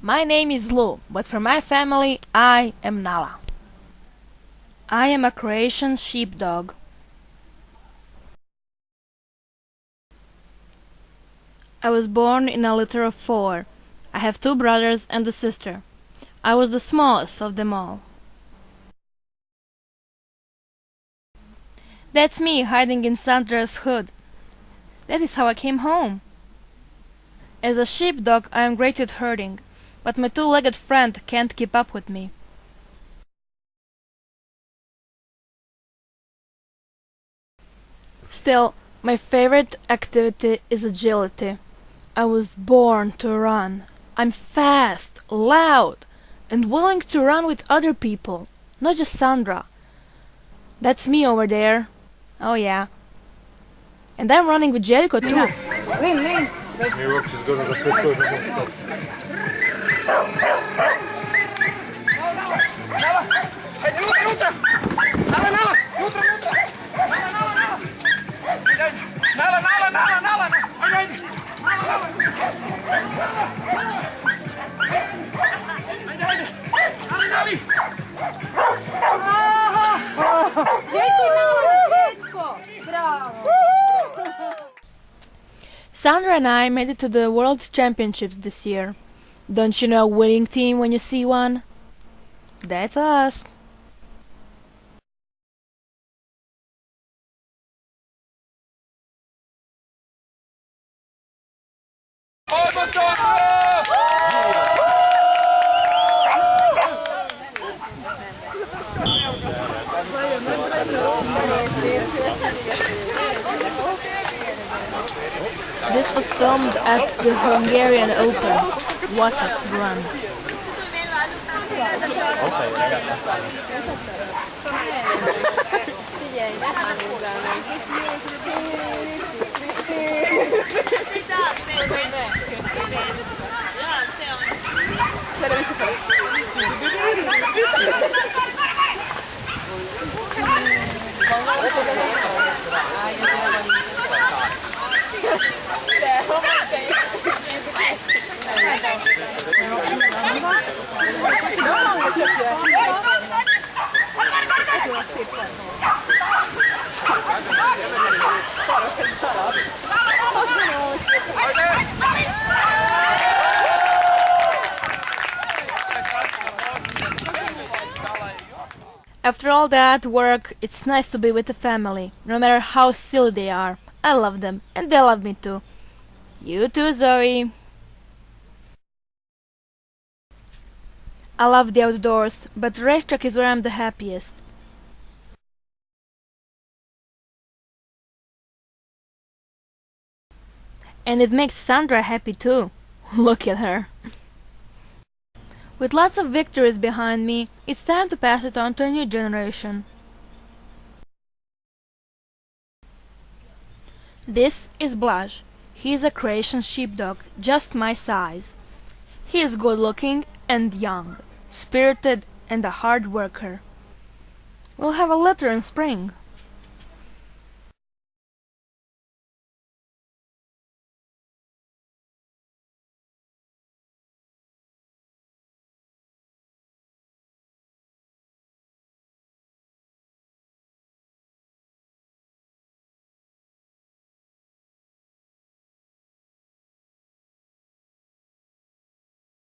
My name is Lu, but for my family, I am Nala. I am a Croatian sheepdog. I was born in a litter of 4. I have 2 brothers and a sister. I was the smallest of them all. That's me hiding in Sandra's hood. That is how I came home. As a sheepdog, I am great at herding, but my 2-legged friend can't keep up with me. Still, my favorite activity is agility. I was born to run. I'm fast, loud, and willing to run with other people, not just Sandra. That's me over there. Oh yeah. And I'm running with Jericho too. Sandra and I made it to the World Championships this year. Don't you know a winning team when you see one? That's us. This was filmed at the Hungarian Open. Watch us run. After all that work, it's nice to be with the family, no matter how silly they are. I love them, and they love me too. You too, Zoe. I love the outdoors, but racetrack is where I'm the happiest. And it makes Sandra happy too. Look at her. With lots of victories behind me, it's time to pass it on to a new generation. This is Blaž. He is a Croatian sheepdog, just my size. He is good looking and young, spirited and a hard worker. We'll have a litter in spring.